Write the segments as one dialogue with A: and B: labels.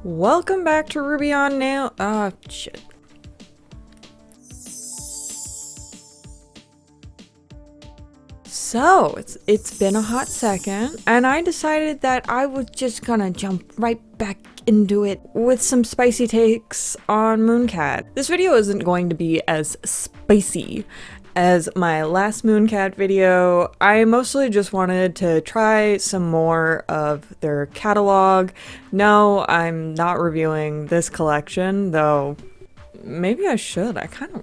A: Welcome back to Ruby on Nail. Shit. So, it's been a hot second, and I decided that I was just gonna jump right back into it with some spicy takes on Mooncat. This video isn't going to be as spicy as my last Mooncat video. I mostly just wanted to try some more of their catalog. No, I'm not reviewing this collection, though maybe I should. I kind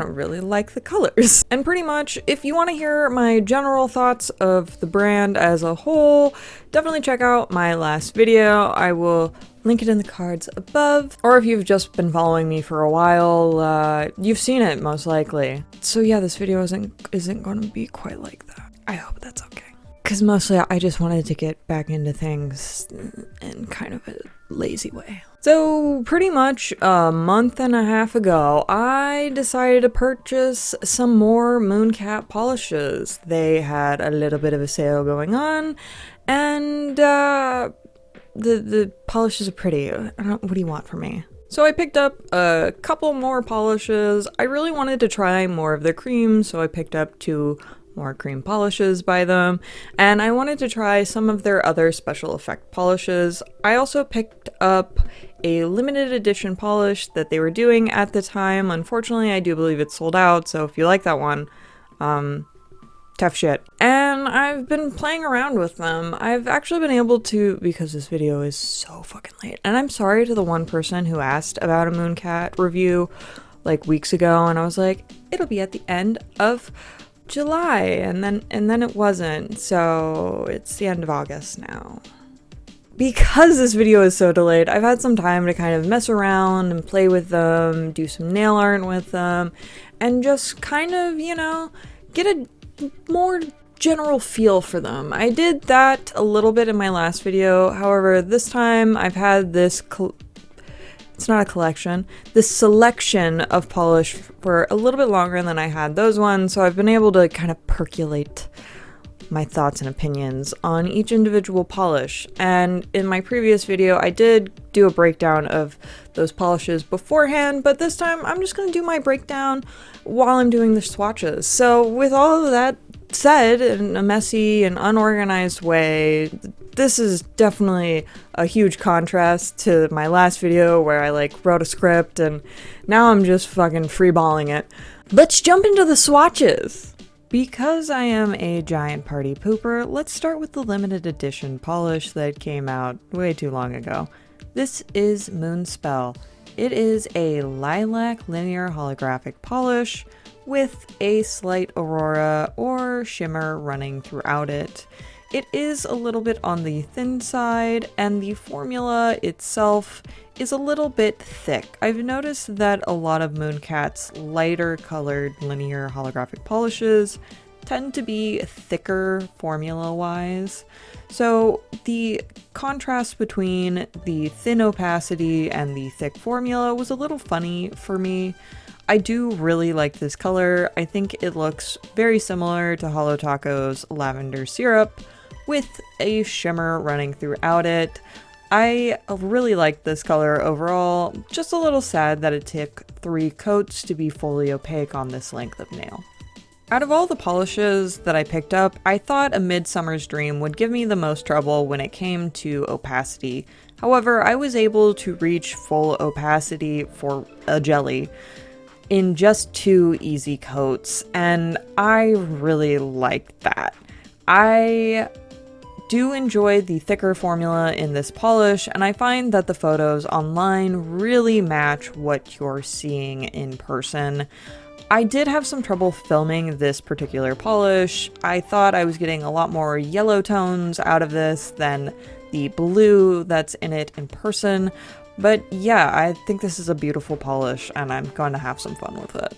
A: of really like the colors. And pretty much, if you want to hear my general thoughts of the brand as a whole, definitely check out my last video. I will link it in the cards above. Or if you've just been following me for a while, you've seen it most likely. So yeah, this video isn't going to be quite like that. I hope that's okay. Because mostly I just wanted to get back into things in kind of a lazy way. So pretty much a month and a half ago, I decided to purchase some more Mooncat polishes. They had a little bit of a sale going on, and the polishes are pretty. What do you want from me? So I picked up a couple more polishes. I really wanted to try more of the cream, so I picked up 2 more cream polishes by them, and I wanted to try some of their other special effect polishes. I also picked up a limited edition polish that they were doing at the time. Unfortunately, I do believe it's sold out, so if you like that one, tough shit. And I've been playing around with them. I've actually been able to, because this video is so fucking late, and I'm sorry to the one person who asked about a Mooncat review like weeks ago, and I was like, it'll be at the end of July, and then it wasn't, so it's the end of August now. Because this video is so delayed, I've had some time to kind of mess around and play with them, do some nail art with them, and just kind of, you know, get a more general feel for them. I did that a little bit in my last video, however, this time I've had this it's not a collection, this selection of polish for a little bit longer than I had those ones, so I've been able to kind of percolate my thoughts and opinions on each individual polish. And in my previous video, I did do a breakdown of those polishes beforehand, but this time I'm just going to do my breakdown while I'm doing the swatches. So with all of that said, in a messy and unorganized way, this is definitely a huge contrast to my last video where I like wrote a script and now I'm just fucking freeballing it. Let's jump into the swatches! Because I am a giant party pooper, let's start with the limited edition polish that came out way too long ago. This is Moonspell. It is a lilac linear holographic polish with a slight aurora or shimmer running throughout it. It is a little bit on the thin side, and the formula itself is a little bit thick. I've noticed that a lot of Mooncat's lighter colored linear holographic polishes tend to be thicker formula-wise. So the contrast between the thin opacity and the thick formula was a little funny for me. I do really like this color. I think it looks very similar to Holo Taco's Lavender Syrup with a shimmer running throughout it. I really like this color overall, just a little sad that it took 3 coats to be fully opaque on this length of nail. Out of all the polishes that I picked up, I thought a Midsummer's Dream would give me the most trouble when it came to opacity. However, I was able to reach full opacity for a jelly in just 2 easy coats, and I really liked that. I do enjoy the thicker formula in this polish, and I find that the photos online really match what you're seeing in person. I did have some trouble filming this particular polish. I thought I was getting a lot more yellow tones out of this than the blue that's in it in person, but yeah, I think this is a beautiful polish and I'm going to have some fun with it.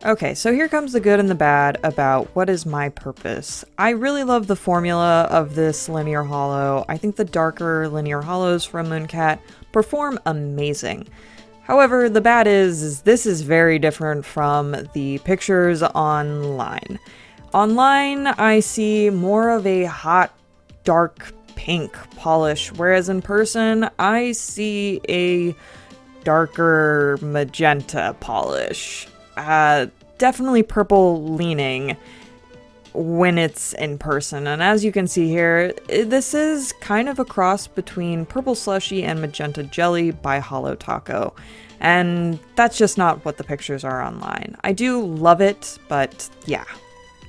A: Okay, so here comes the good and the bad about what is my purpose. I really love the formula of this linear holo. I think the darker linear holos from Mooncat perform amazing. However, the bad is this is very different from the pictures online. Online, I see more of a hot, dark pink polish, whereas in person I see a darker magenta polish. Definitely purple leaning when it's in person. And as you can see here, this is kind of a cross between Purple Slushy and Magenta Jelly by Hollow Taco. And that's just not what the pictures are online. I do love it, but yeah.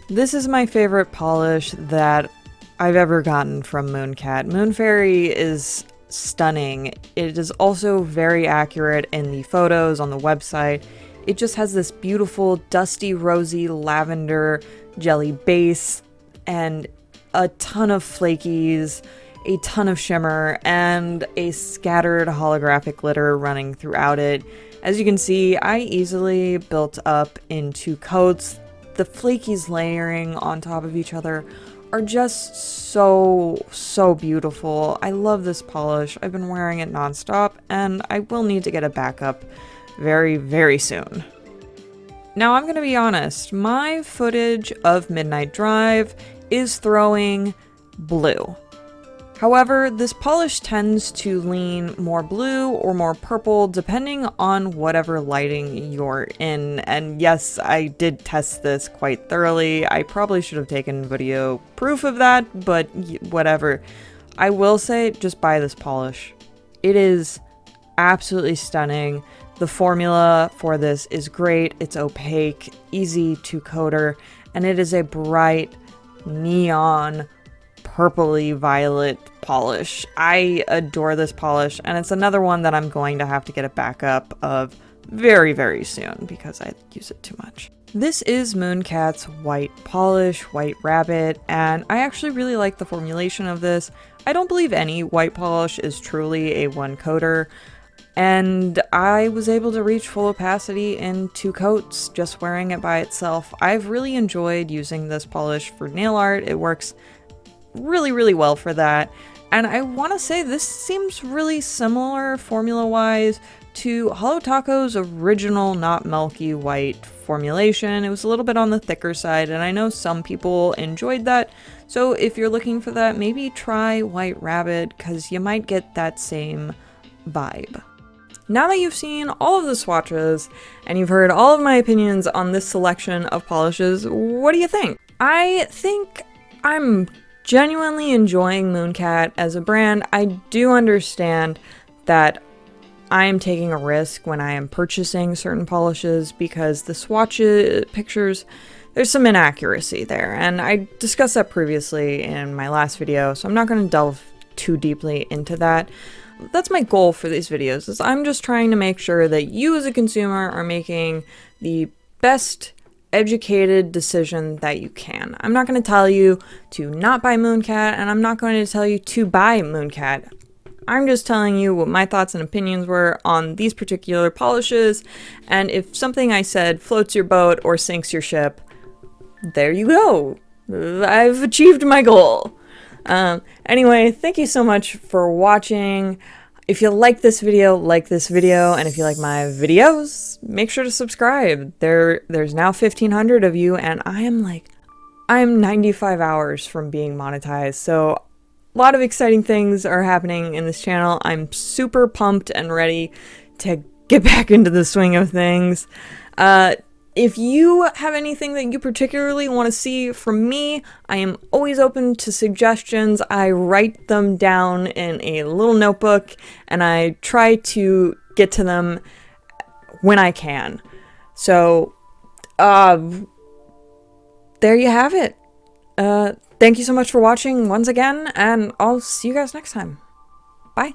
A: This is my favorite polish that I've ever gotten from Mooncat. Moonfairy is stunning. It is also very accurate in the photos on the website. It just has this beautiful dusty rosy lavender jelly base and a ton of flakies, a ton of shimmer, and a scattered holographic glitter running throughout it. As you can see, I easily built up in 2 coats. The flakies layering on top of each other are just so beautiful. I love this polish. I've been wearing it nonstop, and I will need to get a backup very soon. Now I'm gonna be honest, my footage of Midnight Drive is throwing blue. However, this polish tends to lean more blue or more purple depending on whatever lighting you're in. And yes, I did test this quite thoroughly. I probably should have taken video proof of that, but whatever. I will say, just buy this polish. It is absolutely stunning. The formula for this is great. It's opaque, easy to coater, and it is a bright neon purpley violet polish. I adore this polish, and it's another one that I'm going to have to get a backup of very soon because I use it too much. This is Mooncat's white polish, White Rabbit, and I actually really like the formulation of this. I don't believe any white polish is truly a one coater, and I was able to reach full opacity in 2 coats just wearing it by itself. I've really enjoyed using this polish for nail art. It works really well for that. And I want to say this seems really similar formula-wise to Hollow Taco's original not milky white formulation. It was a little bit on the thicker side, and I know some people enjoyed that. So if you're looking for that, maybe try White Rabbit, because you might get that same vibe. Now that you've seen all of the swatches and you've heard all of my opinions on this selection of polishes, what do you think? I think I'm genuinely enjoying Mooncat as a brand. I do understand that I am taking a risk when I am purchasing certain polishes because the swatch pictures, there's some inaccuracy there, and I discussed that previously in my last video, so I'm not going to delve too deeply into that. That's my goal for these videos, is I'm just trying to make sure that you as a consumer are making the best educated decision that you can. I'm not going to tell you to not buy Mooncat, and I'm not going to tell you to buy Mooncat. I'm just telling you what my thoughts and opinions were on these particular polishes, and if something I said floats your boat or sinks your ship, there you go. I've achieved my goal. Anyway, thank you so much for watching. If you like this video, and if you like my videos, make sure to subscribe. There's now 1,500 of you, and I'm 95 hours from being monetized, so a lot of exciting things are happening in this channel. I'm super pumped and ready to get back into the swing of things. If you have anything that you particularly want to see from me, I am always open to suggestions. I write them down in a little notebook, and I try to get to them when I can. So, there you have it. Thank you so much for watching once again, and I'll see you guys next time. Bye.